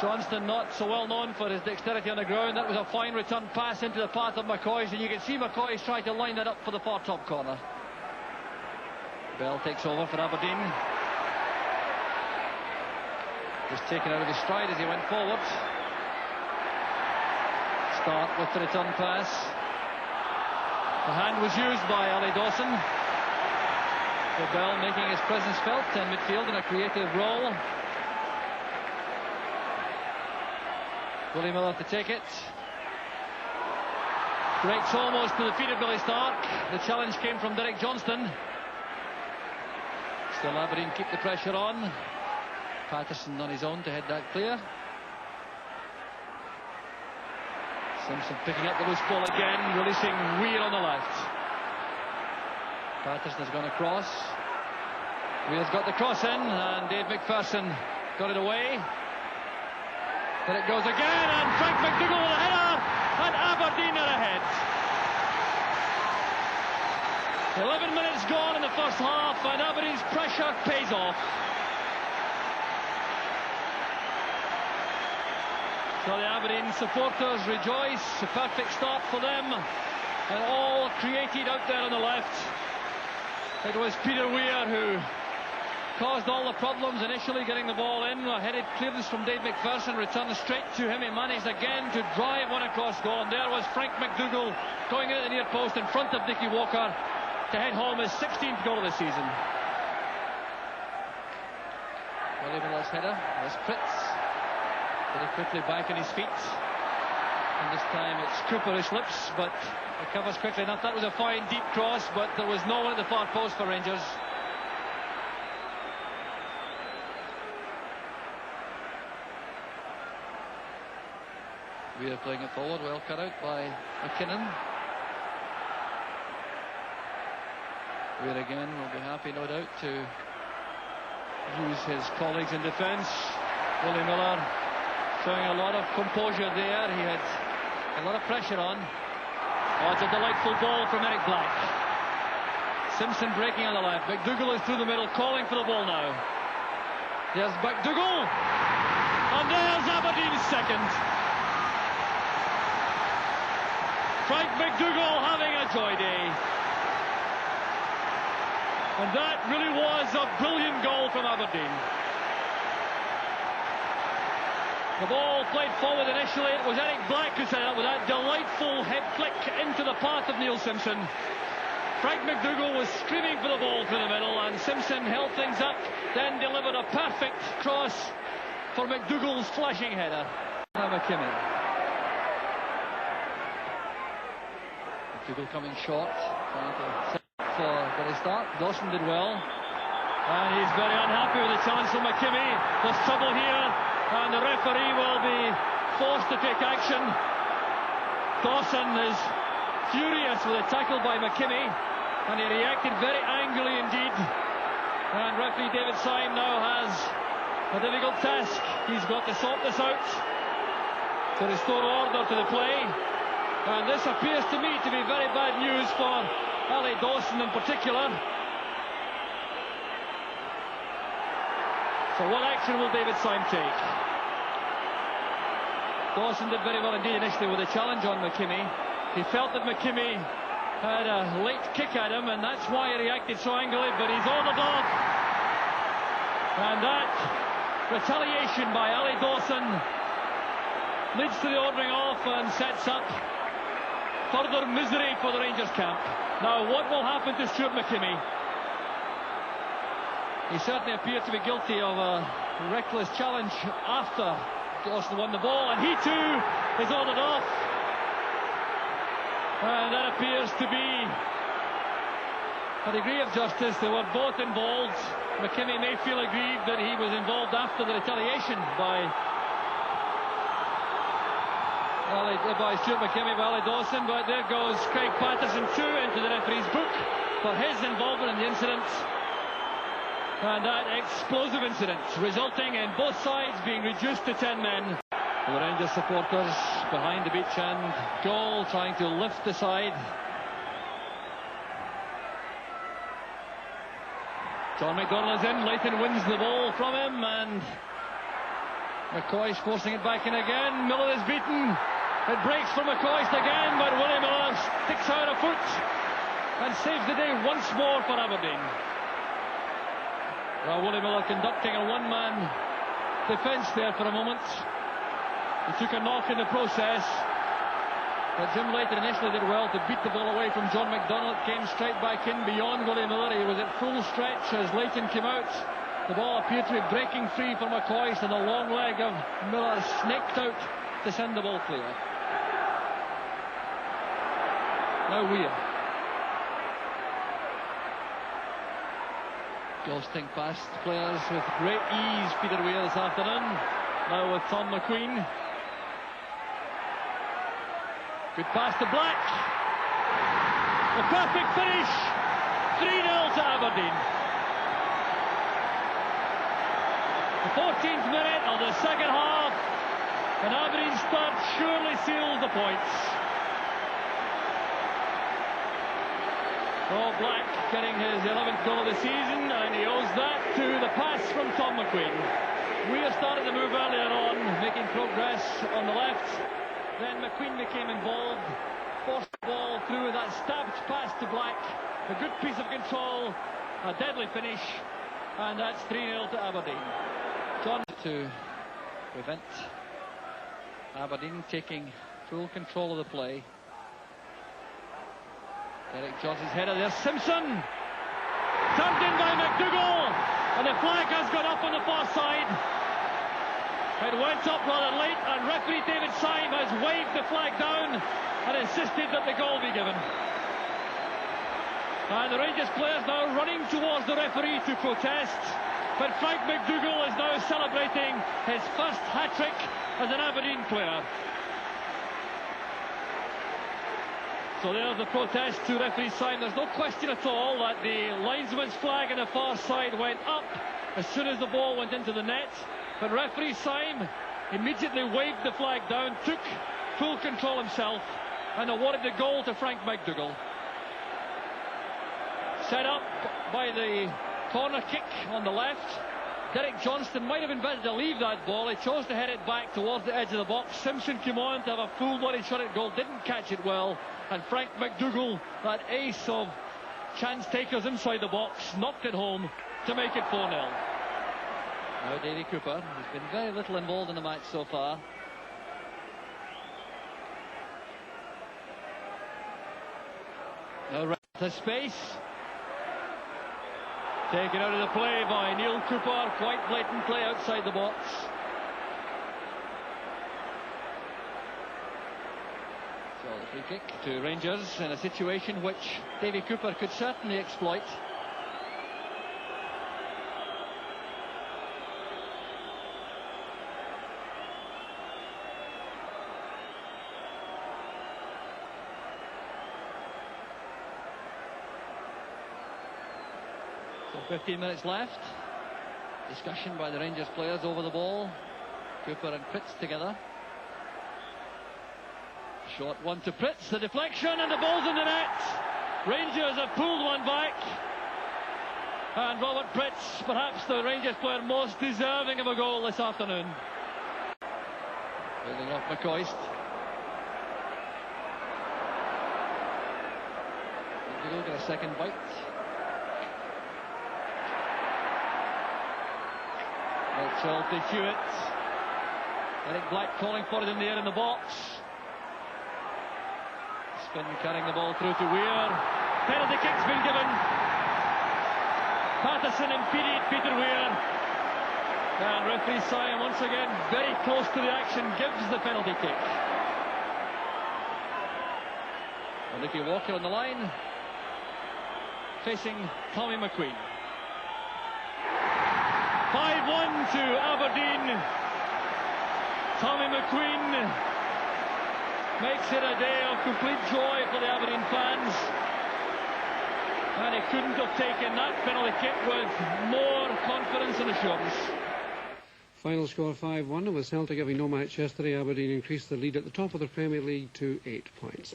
Johnstone not so well known for his dexterity on the ground. That was a fine return pass into the path of McCoist, and you can see McCoist try to line that up for the far top corner. Bell takes over for Aberdeen. Just taken out of his stride as he went forward. Start with the return pass. The hand was used by Ali Dawson. So Bell making his presence felt in midfield in a creative role. Willie Miller to take it. Breaks almost to the feet of Billy Stark. The challenge came from Derek Johnstone. Still Aberdeen keep the pressure on. Paterson on his own to head that clear. Simpson picking up the loose ball again, releasing Weir on the left. Paterson has gone across. Weir's got the cross in, and Dave McPherson got it away. Then it goes again, and Frank McDougall with a header, and Aberdeen are ahead. 11 minutes gone in the first half, and Aberdeen's pressure pays off. So the Aberdeen supporters rejoice. A perfect start for them, and all created out there on the left. It was Peter Weir who caused all the problems initially, getting the ball in. A headed clearance from Dave McPherson, returned straight to him. He managed again to drive one across goal, and there was Frank McDougall going in at the near post in front of Dickie Walker to head home his 16th goal of the season. Willie Miller's header was Prytz. Very quickly back on his feet, and this time it's Cooper who slips, but recovers quickly enough. That was a fine deep cross, but there was no one at the far post for Rangers. We are playing it forward, well cut out by McKinnon. Weir again will be happy, no doubt, to use his colleagues in defence. Willie Miller showing a lot of composure there. He had a lot of pressure on. Oh, it's a delightful ball from Eric Black. Simpson breaking on the left. McDougall is through the middle, calling for the ball now. There's McDougall, and there's Aberdeen's second. Frank McDougall having a joy day. And that really was a brilliant goal from Aberdeen. The ball played forward initially. It was Eric Black who set it up with that delightful head flick into the path of Neil Simpson. Frank McDougall was screaming for the ball through the middle, and Simpson held things up, then delivered a perfect cross for McDougall's flashing header. McKimmie. McDougall coming short, trying to set up for Billy Stark. Dawson did well, and he's very unhappy with the challenge from McKimmie. There's trouble here, and the referee will be forced to take action. Dawson is furious with a tackle by McKimmie, and he reacted very angrily indeed. And referee David Syme now has a difficult task. He's got to sort this out to restore order to the play. And this appears to me to be very bad news for Ali Dawson in particular. So what action will David Syme take? Dawson did very well indeed initially with a challenge on McKimmie. He felt that McKimmie had a late kick at him, and that's why he reacted so angrily, but he's ordered off. And that retaliation by Ali Dawson leads to the ordering off and sets up further misery for the Rangers camp. Now, what will happen to Stuart McKimmie? He certainly appeared to be guilty of a reckless challenge after Dawson won the ball, and he too is ordered off. And that appears to be a degree of justice. They were both involved. McKimmie may feel aggrieved that he was involved after the retaliation by Stuart McKimmie, by Ali Dawson, but there goes Craig Paterson too into the referee's book for his involvement in the incident. And that explosive incident resulting in both sides being reduced to 10 men. The Rangers supporters behind the beach, and Joel trying to lift the side. John McDonald is in, Leighton wins the ball from him, and McCoist forcing it back in again. Miller is beaten. It breaks for McCoist again, but Willie Miller sticks out a foot and saves the day once more for Aberdeen. Well, Willie Miller conducting a one-man defence there for a moment. He took a knock in the process, but Jim Leighton initially did well to beat the ball away from John McDonald. It came straight back in beyond Willie Miller. He was at full stretch as Leighton came out. The ball appeared to be breaking free for McCoist, and the long leg of Miller snaked out to send the ball clear. Now Weir. Ghosting past players with great ease, Peter Weir this afternoon. Now with Tom McQueen. Good pass to Black. The perfect finish. 3-0 to Aberdeen. The 14th minute of the second half, and Aberdeen's start surely seals the points. Oh, Black getting his 11th goal of the season, and he owes that to the pass from Tom McQueen. Weir started to move earlier on, making progress on the left. Then McQueen became involved, forced the ball through that stabbed pass to Black. A good piece of control, a deadly finish, and that's 3-0 to Aberdeen. John to prevent Aberdeen taking full control of the play. Derek Johnson's header there. Simpson turned in by McDougall, and the flag has gone up on the far side. It went up rather late, and referee David Syme has waved the flag down and insisted that the goal be given. And the Rangers players now running towards the referee to protest. But Frank McDougall is now celebrating his first hat-trick as an Aberdeen player. So there's the protest to referee Syme. There's no question at all that the linesman's flag on the far side went up as soon as the ball went into the net. But referee Syme immediately waved the flag down, took full control himself, and awarded the goal to Frank McDougall. Set up by the corner kick on the left. Derek Johnstone might have been better to leave that ball. He chose to head it back towards the edge of the box. Simpson came on to have a full body shot at goal, didn't catch it well, and Frank McDougall, that ace of chance takers inside the box, knocked it home to make it 4-0. Now Davy Cooper, who's been very little involved in the match so far. Now to space. Taken out of the play by Neil Cooper. Quite blatant play outside the box. So the free kick to Rangers in a situation which Davy Cooper could certainly exploit. So 15 minutes left. Discussion by the Rangers players over the ball. Cooper and Prytz together. Short one to Prytz, the deflection, and the ball's in the net. Rangers have pulled one back. And Robert Prytz, perhaps the Rangers player most deserving of a goal this afternoon. Building off McCoist. McDougall get a second bite. Well, to Hewitt. Eric Black calling for it in the air in the box. Spin carrying the ball through to Weir. Penalty kick's been given. Paterson impeded Peter Weir. And referee Syme once again very close to the action, gives the penalty kick. And Nicky Walker on the line, facing Tommy McQueen. 5-1 to Aberdeen. Tommy McQueen makes it a day of complete joy for the Aberdeen fans. And he couldn't have taken that penalty kick with more confidence and assurance. Final score 5-1. With Celtic having no match yesterday, Aberdeen increased the lead at the top of the Premier League to 8 points.